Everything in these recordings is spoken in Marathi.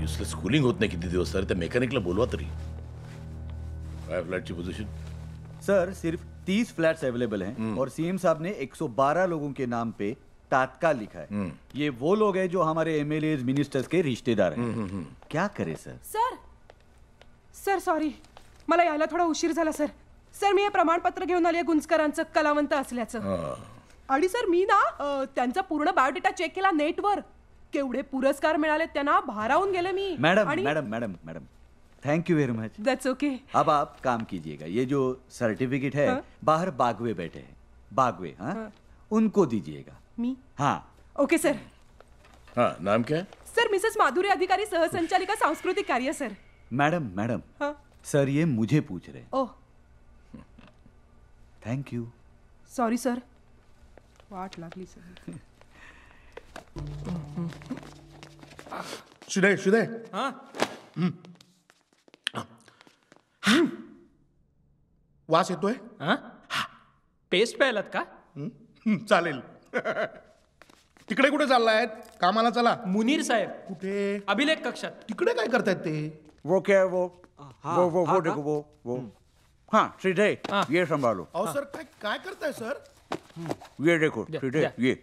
युसलेस कूलिंग होत नाही किती दिवस, तर त्या मेकॅनिकला बोलवा तरी. काय फ्लॅटची पोझिशन? सर सिर्फ 30 फ्लैट्स अवेलेबल हैं और सीएम साहब ने 112 लोगों के नाम पे तात्काल लिखा है. ये वो लोग हैं जो हमारे एमएलए मिनिस्टर्स के रिश्तेदार हैं. क्या करे सर? सर सर सॉरी, मला यायला थोडा उशीर झाला सर. सर मी हे प्रमाणपत्र घेऊन आली गुंजकरांचं कलावंत असल्याचं. आणि सर मी ना त्यांचा पूर्ण बायोडेटा चेक केला नेटवर. केवढे पुरस्कार मिळाले त्यांना, भारावून गेले मी. Madam madam madam madam thank you very much. That's okay. अब आप काम कीजिएगा, ये जो सर्टिफिकेट है बाहर बागवे बैठे हैं, बागवे, हाँ उनको दीजिएगा. मी? हाँ ओके सर. हाँ, नाम क्या है? सर मिसेस माधुरी अधिकारी, सहसंचालिका सांस्कृतिक कार्य सर. मैडम मैडम हाँ सर ये मुझे पूछ रहे हैं. Oh thank you. Sorry sir, वाट लागली सर. शुदय वास येतोय. पेस्ट प्यायलात का? चालेल. तिकडे कुठे चाललाय? कामाला चला. मुनीर साहेब कुठे? अभिलेख कक्षात. तिकडे काय करतायत ते? वो क्या है वो देखो वो हाँ सीधे ये संभालो. अहो सर काय करताय सर? ये देखो सीधे ये.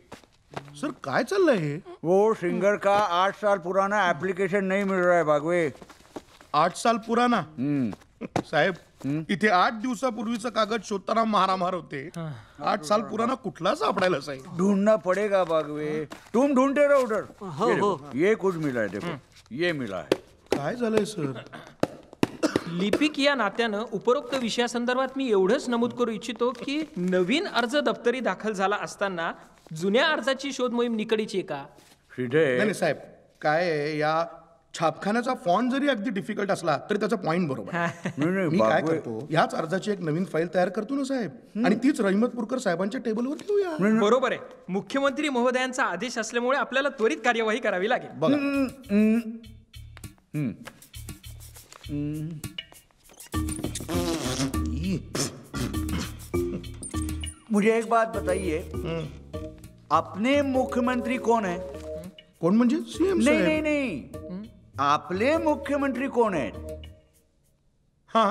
सर काय चाललंय हे? वो सिंगर का 8 साल पुराना एप्लीकेशन नहीं मिल रहा है बागवे. 8 साल पुराना? साहेब इथे 8 दिवसापूर्वीचं कागद शोधताना मारामार होते. 8 साल पुराना कुठला सापडायला साहेब? ढूंढना पड़ेगा बागवे. तुम ढूंढते रहो उधर. ये कुछ मिला है, देखो ये मिला है. काय झालंय सर? लिपिक या नात्यानं उपरोक्त विषयासंदर्भात मी एवढंच नमूद करू इच्छितो की नवीन अर्ज दप्तरी दाखल झाला असताना जुन्या अर्जाची शोध मोहीम निकडीची का? नाही साहेब, काय आहे, या छापखान्याचा फॉन्ट जरी अगदी डिफिकल्ट असला तरी त्याचा पॉइंट बरोबर. मी काय करतो, ह्याच अर्जाची एक नवीन फाईल तयार करतो ना साहेब, आणि तीच रहिमतपूरकर साहेबांच्या टेबलवर ठेवूया. बरोबर आहे. मुख्यमंत्री महोदयांचा आदेश असल्यामुळे आपल्याला त्वरित कार्यवाही करावी लागेल. बघा मुझे एक बात बताइए, अपने मुख्यमंत्री कौन है? कोण म्हणजे? सीएम नहीं नहीं नहीं, आपले मुख्यमंत्री कोण आहेत? हा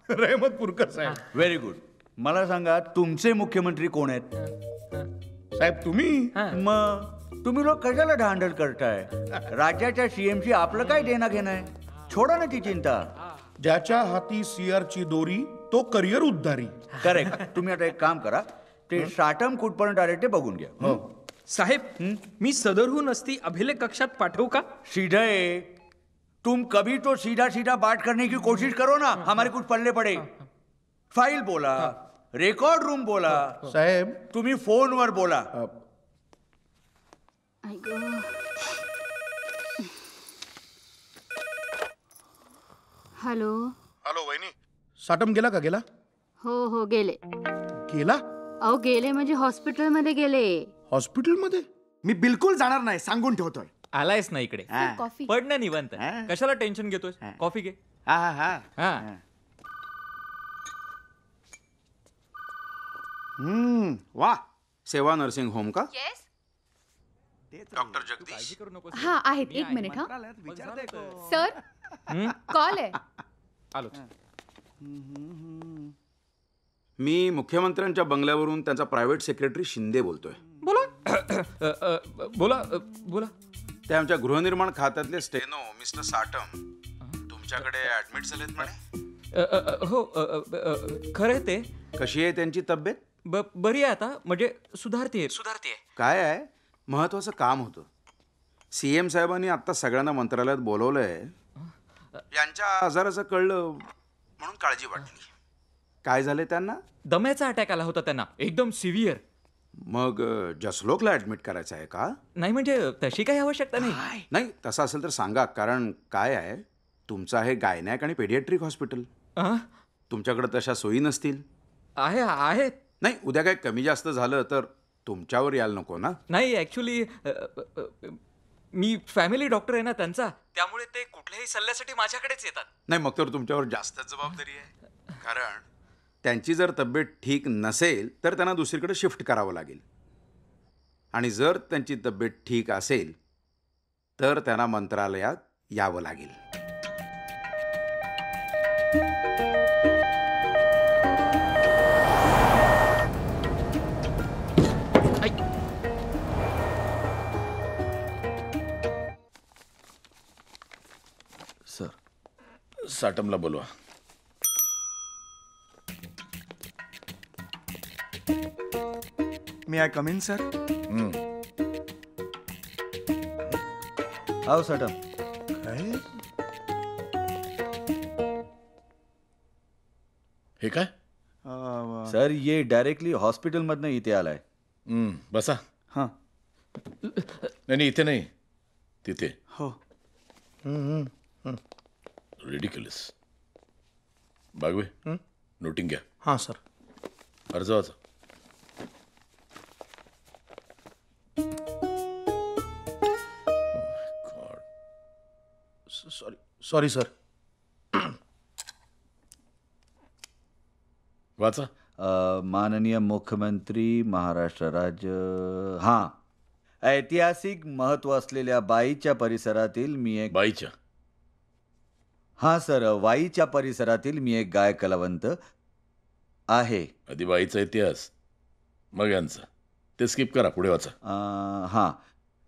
रहमतपूरकर साहेब. Very good. मला सांगा तुमचे मुख्यमंत्री कोण आहेत? साहेब तुम्ही. मग तुम्ही लोक कशाला धांदल करताय? राज्याच्या सीएमशी आपलं काय देणं घेणं आहे? छोडा ना ती चिंता. ज्याच्या हाती सीआरची दोरी तो करिअर उद्धारी. करेक्ट. तुम्ही आता एक काम करा, ते साटम कुठपर्यंत आले ते बघून घ्या. हो साहेब मी सदरहून असती अभिलेख कक्षात पाठवू का? सीधे तुम कभी तो सीधा सीधा बात करने की कोशिश करो ना, हमारे कुछ पल्ले पड़े. फाइल बोला, रेकॉर्ड रूम बोला. साहेब तुम्ही फोनवर बोला. हॅलो हॅलो वहिनी, साटम गेला का? गेला? हो गेले. गेला? अहो गेले म्हणजे हॉस्पिटलमध्ये गेले. हॉस्पिटलमध्ये? मी बिलकुल जाणार नाही, सांगून ठेवतोय. आलायस ना इकडे, कॉफी पड ना निवांत. कशाला टेन्शन घेतोय? कॉफी घे. वा, सेवा नर्सिंग होम का? डॉक्टर जगदीश. हा आहेत. एक मिनिट. हा सर, कॉल आहे. आलो. मी मुख्यमंत्र्यांच्या बंगल्यावरून त्यांचा प्रायव्हेट सेक्रेटरी शिंदे बोलतोय. बोला बोला. ते आमच्या गृहनिर्माण खात्यातले स्टेनो मिस्टर साटम तुमच्याकडे ऍडमिट झालेत म्हणे. हो खरंय ते. कशी आहे त्यांची तब्येत? बरी आहे आता, म्हणजे सुधारतीये. काय आहे, महत्वाचं काम होतं. सीएम साहेबांनी आता सगळ्यांना मंत्रालयात बोलवलंय. यांच्या आजाराचं कळलं म्हणून काळजी वाटली. काय झाले त्यांना? दम्याचा अटॅक आला होता त्यांना, एकदम सिव्हिअर. मग जसलोकला ऍडमिट करायचं आहे का? नाही म्हणजे तशी काही आवश्यकता नाही. नाही तसं असेल तर सांगा, कारण काय आहे, तुमचं आहे गायनॅक आणि पेडियाट्रिक हॉस्पिटल. तुमच्याकडे तशा सोयी नसतील. आहेत. नाही, उद्या काय कमी जास्त झालं तर तुमच्यावर यायला नको ना. नाही ऍक्च्युली मी फॅमिली डॉक्टर आहे ना त्यांचा, त्यामुळे ते कुठल्याही सल्ल्यासाठी माझ्याकडेच येतात. नाही मग तर तुमच्यावर जास्त जबाबदारी आहे, कारण त्यांची जर तब्येत ठीक नसेल तर त्यांना दुसरीकडे शिफ्ट करावं लागेल, आणि जर त्यांची तब्येत ठीक असेल तर त्यांना मंत्रालयात यावं लागेल. सर, साटमला बोलवा. मे आय कम इन सर? आओ साटम. हे काय? सर, ये डायरेक्टली हॉस्पिटल मधनं इथे आलाय. बसा. हां. नाही, इथे नाही, तिथे. हो. रिडिक्युलस. बागवे, नोटिंग घ्या. हां सर. अर्ज वाचा. Sorry sir. वाचा. माननीय मुख्यमंत्री महाराष्ट्र राज्य. हां, ऐतिहासिक महत्व असलेल्या बाईच्या परिसरातील मी एक. बाईच्या? हां सर, वाईच्या परिसरातील मी एक गायक कलावंत आहे. आधी बाईचा इतिहास, मग यांचा. ते स्किप करा, पुढे वाचा. हां,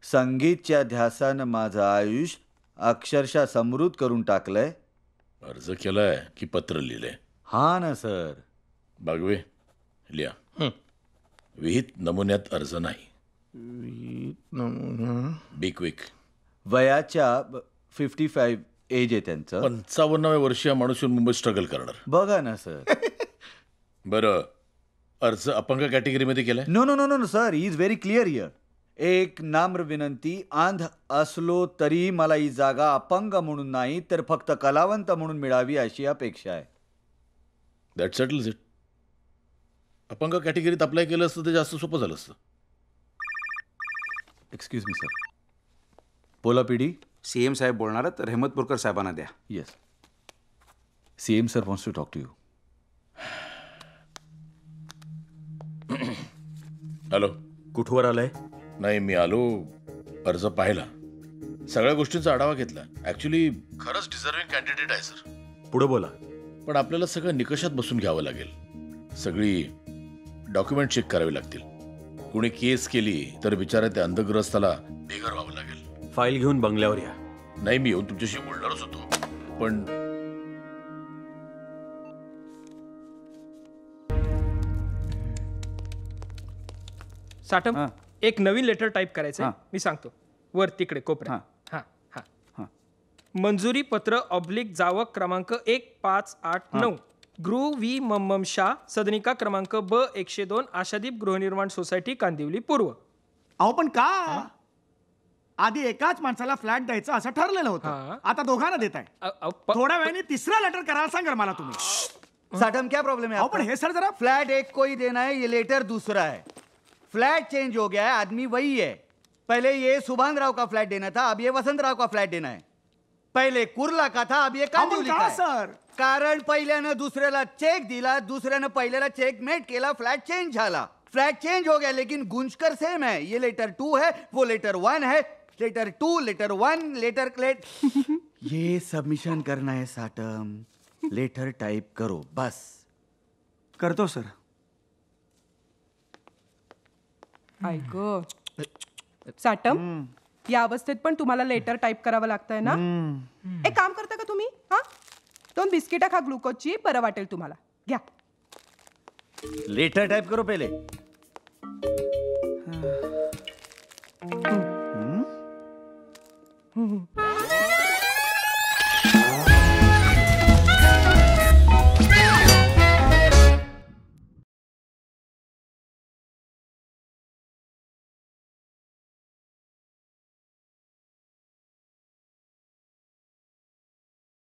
संगीतच्या ध्यासानं माझं आयुष्य अक्षरशः समृद्ध करून टाकलंय. अर्ज केलाय की पत्र लिहिलंय? हा ना सर. बागवे, लिहा. विहित नमुन्यात अर्ज नाही. Be quick. वयाच्या 55 एज आहे त्यांचं. 55व्या वर्षीय माणूस येऊन मुंबईत स्ट्रगल करणार. बघा ना सर. बरं, अर्ज अपंग कॅटेगरीमध्ये केलाय? No no no no sir, he is very clear here. एक नाम्र विनंती, अंध असलो तरी मला ही जागा अपंग म्हणून नाही तर फक्त कलावंत म्हणून मिळावी अशी अपेक्षा आहे. That settles it. अपंग कॅटेगरीत अप्लाय केलं असतं ते जास्त सोपं झालं असतं. Excuse me sir. बोला पीडी. सीएम साहेब बोलणार आहेत, रहमतपूरकर साहेबांना द्या. Yes. CM sir wants to talk to you. Hello. कुठवर आलाय? नाही, मी आलो, अर्ज पाहिला, सगळ्या गोष्टींचा आढावा घेतला. ऍक्च्युली खरंच डिझर्विंग कॅन्डिडेट आहे सर. पुढे बोला. पण आपल्याला सगळं निकषात बसून घ्यावं लागेल. सगळी डॉक्युमेंट चेक करावी लागतील. कुणी केस केली तर बिचारा त्या अंधग्रस्ताला बेघर व्हावं लागेल. फाईल घेऊन बंगल्यावर या. नाही, मी येऊन तुमच्याशी बोलणारच होतो, पण साटम, एक नवीन लेटर टाईप करायचंय. मी सांगतो. वर तिकडे कोपऱ्यात. हां हां हां. मंजुरी पत्र ऑब्लिक जावक क्रमांक 1589 गृह व्ही मम्मम शाह, सदनिका क्रमांक ब 102, आशादीप गृहनिर्माण सोसायटी, कांदिवली पूर्व. अहो पण का? आधी एकाच माणसाला फ्लॅट द्यायचं असं ठरलेलं होतं. आता दोघांना देत आहे. थोड्या वेळाने तिसरा लेटर करायला सांगाल मला तुम्ही. साटम, क्या प्रॉब्लेम है? पण हे सर जरा. फ्लैट एक को ही देना है, ये लेटर दूसरा है. फ्लैट चेंज हो गया है, आदमी वही है. पहले ये सुभान राव का फ्लैट देना था, अब ये वसंत राव का फ्लैट देना है. पहले कुर्ला का था, अब ये कांदिवली का है. सर, कारण पहिल्यानं दुसऱ्याला चेक दिला, दुसऱ्यानं पहिल्याला चेकमेट केला, फ्लैट चेंज झाला. फ्लैट चेंज हो गया लेकिन गुंजकर सेम है. ये लेटर 2 है, वो लेटर 1 है. लेटर 2, लेटर 1, लेटर ये सबमिशन करना है साटम. लेटर टाइप करो बस. करतो सर. ऐक साटम, या अवस्थेत पण तुम्हाला लेटर टाईप करावं लागतंय ना. एक काम करता का तुम्ही? हा, 2 बिस्किट खा ग्लुकोजची, बरं वाटेल तुम्हाला. घ्या. लेटर टाइप करो पहले.